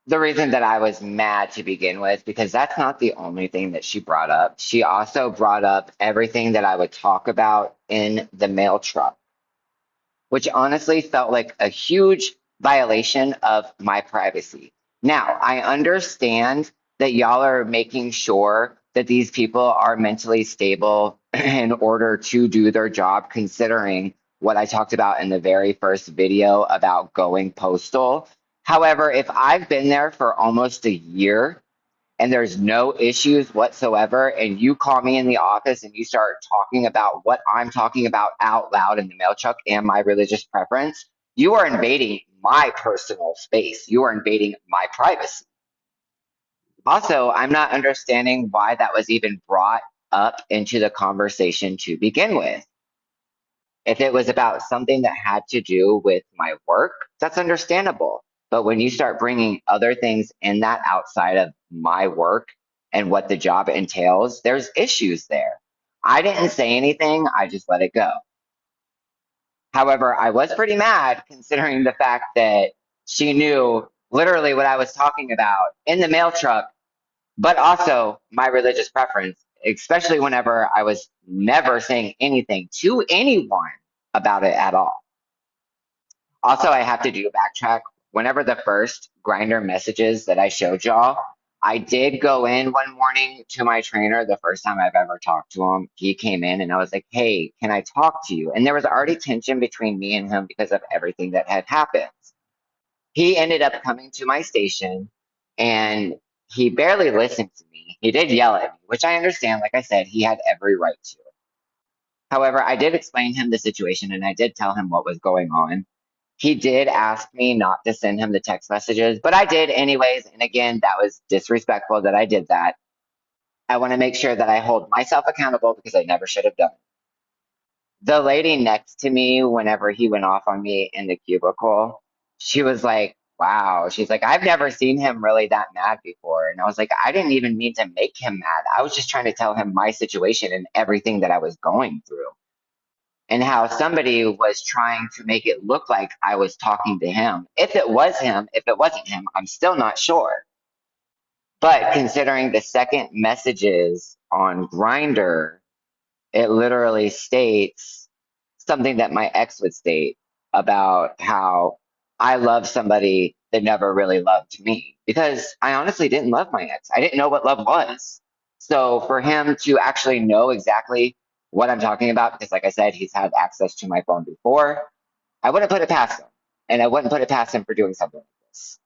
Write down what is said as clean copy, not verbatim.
the reason that I was mad to begin with, because that's not the only thing that she brought up. She also brought up everything that I would talk about in the mail truck, which honestly felt like a huge violation of my privacy. Now, I understand that y'all are making sure that these people are mentally stable in order to do their job, considering what I talked about in the very first video about going postal. However, if I've been there for almost a year and there's no issues whatsoever, and you call me in the office and you start talking about what I'm talking about out loud in the mail truck and my religious preference, you are invading my personal space. You are invading my privacy. Also, I'm not understanding why that was even brought up into the conversation to begin with. If it was about something that had to do with my work, that's understandable. But when you start bringing other things in that outside of my work and what the job entails, there's issues there. I didn't say anything, I just let it go. However, I was pretty mad considering the fact that she knew literally what I was talking about in the mail truck, but also my religious preference, especially whenever I was never saying anything to anyone about it at all. Also, I have to do a backtrack. Whenever the first grinder messages that I showed y'all, I did go in one morning to my trainer the first time I've ever talked to him. He came in and I was like, hey, can I talk to you? And there was already tension between me and him because of everything that had happened. He ended up coming to my station and he barely listened to me. He did yell at me, which I understand. Like I said, he had every right to. However, I did explain him the situation and I did tell him what was going on. He did ask me not to send him the text messages, but I did anyways. And again, that was disrespectful that I did that. I want to make sure that I hold myself accountable because I never should have done it. The lady next to me, whenever he went off on me in the cubicle, she was like, wow. She's like, I've never seen him really that mad before. And I was like, I didn't even mean to make him mad. I was just trying to tell him my situation and everything that I was going through, and how somebody was trying to make it look like I was talking to him. If it was him, if it wasn't him, I'm still not sure. But considering the second messages on Grinder, it literally states something that my ex would state about how I love somebody that never really loved me, because I honestly didn't love my ex. I didn't know what love was. So for him to actually know exactly what I'm talking about, because like I said, he's had access to my phone before, I wouldn't put it past him. And I wouldn't put it past him for doing something like this.